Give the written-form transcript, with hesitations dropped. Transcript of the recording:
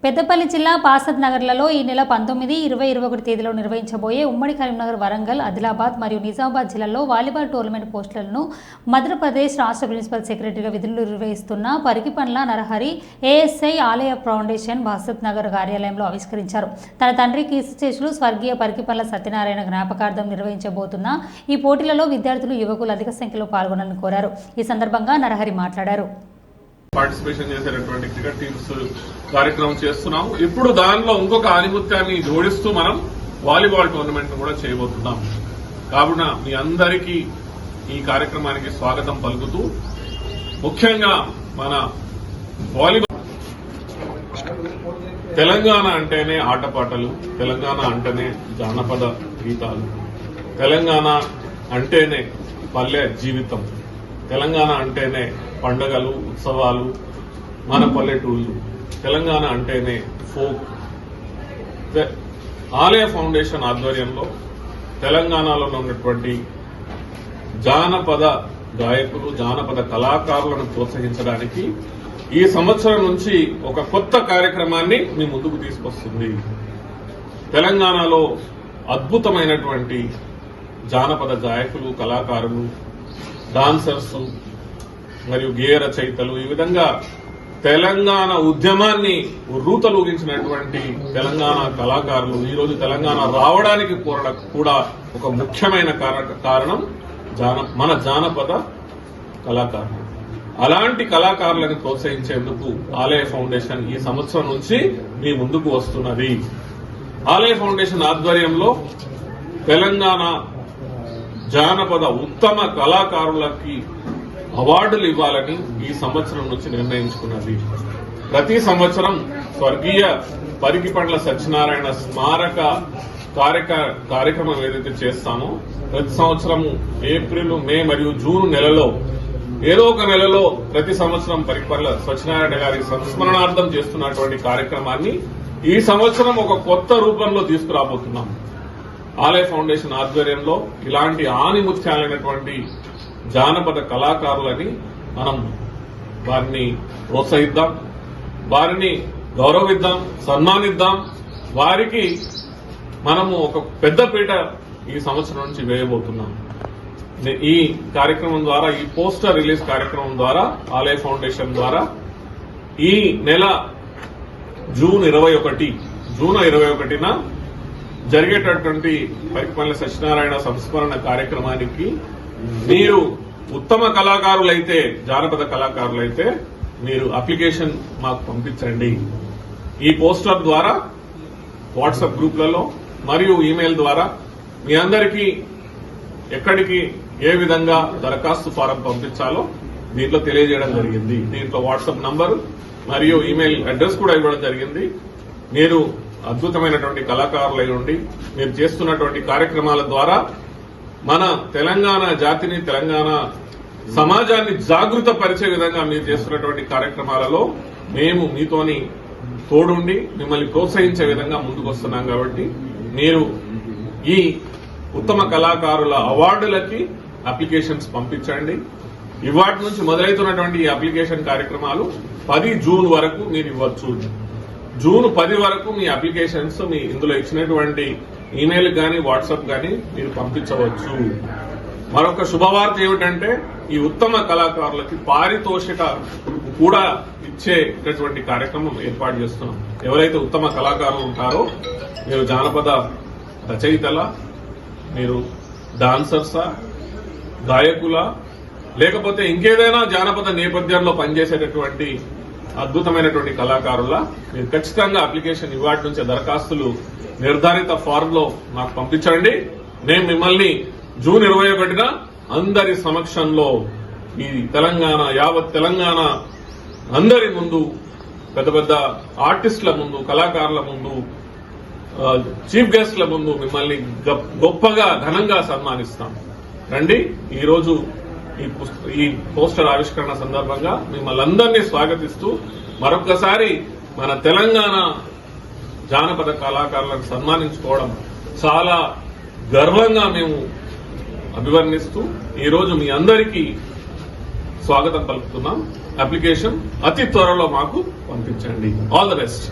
పెద్దపల్లి జిల్లా పాసద్ నగర్లలో ఈ నెల 19, 20, 21 తేదీలో నిర్వహించబోయే ఉమ్మడి కరీంనగర్, వరంగల్, ఆదిలాబాద్ మరియు నిజామాబాద్ జిల్లాల్లో వాలీబాల్ టోర్నమెంట్ పోస్టులను మధ్యప్రదేశ్ రాష్ట్ర ప్రిన్సిపల్ సెక్రటరీగా విధులు నిర్వహిస్తున్న పరికిపండ్ల నరహరి ఏఎస్ఐ ఆలయ ఫౌండేషన్ పాసద్ నగర్ కార్యాలయంలో ఆవిష్కరించారు. తన తండ్రి కీర్తిశేషులు స్వర్గీయ పరికిపండ్ల సత్యనారాయణ జ్ఞాపకార్థం నిర్వహించబోతున్న ఈ పోటీలలో విద్యార్థులు, యువకులు అధిక సంఖ్యలో పాల్గొనాలని కోరారు. ఈ సందర్భంగా నరహరి మాట్లాడారు. పార్టిసిపేషన్ చేసేటటువంటి క్రికెట్ టీమ్స్ కార్యక్రమం చేస్తున్నాం. ఇప్పుడు దానిలో ఇంకొక ఆధిపత్యాన్ని జోడిస్తూ మనం వాలీబాల్ టోర్నమెంట్ కూడా చేయబోతున్నాం. కావున మీ అందరికీ ఈ కార్యక్రమానికి స్వాగతం పలుకుతూ, ముఖ్యంగా మన వాలీబాల్ తెలంగాణ అంటేనే ఆటపాటలు, తెలంగాణ అంటేనే జానపద గీతాలు, తెలంగాణ అంటేనే పల్లె జీవితం, తెలంగాణ అంటేనే పండుగలు, ఉత్సవాలు, మన పల్లెటూళ్ళు, తెలంగాణ అంటేనే ఫోక్. ఆలయ ఫౌండేషన్ ఆధ్వర్యంలో తెలంగాణలో ఉన్నటువంటి జానపద గాయకులు, జానపద కళాకారులను ప్రోత్సహించడానికి ఈ సంవత్సరం నుంచి ఒక కొత్త కార్యక్రమాన్ని మీ ముందుకు తీసుకొస్తుంది. తెలంగాణలో అద్భుతమైనటువంటి జానపద గాయకులు, కళాకారులు, డాన్సర్స్ మరియు గేయ రచయితలు, ఈ విధంగా తెలంగాణ ఉద్యమాన్ని రూతలూగించినటువంటి తెలంగాణ కళాకారులు ఈరోజు తెలంగాణ రావడానికి కూడా ఒక ముఖ్యమైన కారణం మన జానపద కళాకారులు. అలాంటి కళాకారులను ప్రోత్సహించేందుకు ఆలయ ఫౌండేషన్ ఈ సంవత్సరం నుంచి మీ ముందుకు వస్తున్నది. ఆలయ ఫౌండేషన్ ఆధ్వర్యంలో తెలంగాణ జానపద ఉత్తమ కళాకారులకి అవార్డులు ఇవ్వాలని ఈ సంవత్సరం నుంచి నిర్ణయించుకున్నది. ప్రతి సంవత్సరం స్వర్గీయ పరికిపండ్ల సత్యనారాయణ స్మారక కార్యక్రమం ఏదైతే చేస్తామో, ప్రతి సంవత్సరం ఏప్రిల్, మే మరియు జూన్ నెలలో ఏదో ఒక నెలలో ప్రతి సంవత్సరం పరికిపండ్ల సత్యనారాయణ గారి సంస్మరణార్థం చేస్తున్నటువంటి కార్యక్రమాన్ని ఈ సంవత్సరం ఒక కొత్త రూపంలో తీసుకురాబోతున్నాం. ఆలయ ఫౌండేషన్ ఆధ్వర్యంలో ఇలాంటి ఆణిముత్యాలైనటువంటి జానపద కళాకారులని మనం వారిని ప్రోత్సహిద్దాం, వారిని గౌరవిద్దాం, సన్మానిద్దాం. వారికి మనము ఒక పెద్దపీట ఈ సంవత్సరం నుంచి వేయబోతున్నాం. ఈ కార్యక్రమం ద్వారా, ఈ పోస్టర్ రిలీజ్ కార్యక్రమం ద్వారా ఆలయ ఫౌండేషన్ ద్వారా ఈ నెల జూన్ 21న జరిగేటటువంటి పరికిపండ్ల సత్యనారాయణ సంస్మరణ కార్యక్రమానికి మీరు ఉత్తమ కళాకారులైతే, జానపద కళాకారులైతే మీరు అప్లికేషన్ మాకు పంపించండి. ఈ పోస్టర్ ద్వారా వాట్సాప్ గ్రూప్లలో మరియు ఈమెయిల్ ద్వారా మీ అందరికీ ఎక్కడికి ఏ విధంగా దరఖాస్తు ఫారం పంపించాలో దీంట్లో తెలియజేయడం జరిగింది. దీంట్లో వాట్సాప్ నంబరు మరియు ఈమెయిల్ అడ్రస్ కూడా ఇవ్వడం జరిగింది. మీరు అద్భుతమైనటువంటి కళాకారులై ఉండి మీరు చేస్తున్నటువంటి కార్యక్రమాల ద్వారా మన తెలంగాణ జాతిని, తెలంగాణ సమాజాన్ని జాగృత పరిచే విధంగా మీరు చేస్తున్నటువంటి కార్యక్రమాలలో మేము మీతోని తోడుండి మిమ్మల్ని ప్రోత్సహించే విధంగా ముందుకు వస్తున్నాం. కాబట్టి మీరు ఈ ఉత్తమ కళాకారుల అవార్డులకి అప్లికేషన్స్ పంపించండి. ఇవాటి నుంచి మొదలవుతున్నటువంటి ఈ అప్లికేషన్ కార్యక్రమాలు 10 జూన్ వరకు మీరు ఇవ్వచ్చు. జూన్ 10 వరకు మీ అప్లికేషన్స్ మీ ఇందులో ఇచ్చినటువంటి ఈమెయిల్ గానీ, వాట్సాప్ గానీ మీరు పంపించవచ్చు. మరొక శుభవార్త ఏమిటంటే, ఈ ఉత్తమ కళాకారులకి పారితోషిక కూడా ఇచ్చేటటువంటి కార్యక్రమం ఏర్పాటు చేస్తున్నాం. ఎవరైతే ఉత్తమ కళాకారులు ఉంటారో, మీరు జానపద రచయితల, మీరు డాన్సర్సా, గాయకుల, లేకపోతే ఇంకేదైనా జానపద నేపథ్యంలో పనిచేసేటటువంటి అద్భుతమైనటువంటి కళాకారుల, మీరు ఖచ్చితంగా అప్లికేషన్ ఇవాటి నుంచే దరఖాస్తులు నిర్ధారిత ఫారం లో నాకు పంపించండి. నేను మిమ్మల్ని జూన్ 21న అందరి సమక్షంలో ఈ తెలంగాణ, యావత్ తెలంగాణ అందరి ముందు, పెద్ద పెద్ద ఆర్టిస్టుల ముందు, కళాకారుల ముందు, చీఫ్ గెస్ట్ల ముందు మిమ్మల్ని గొప్పగా, ఘనంగా సన్మానిస్తాం. రండి. ఈరోజు ఈ పోస్టర్ ఆవిష్కరణ సందర్భంగా మిమ్మల్ని అందరినీ స్వాగతిస్తూ మరొకసారి మన తెలంగాణ జానపద కళాకారులను సన్మానించుకోవడం చాలా గర్వంగా మేము అభివర్ణిస్తూ ఈరోజు మీ అందరికీ స్వాగతం పలుకుతున్నాం. అప్లికేషన్ అతి త్వరలో మాకు పంపించండి. All the best.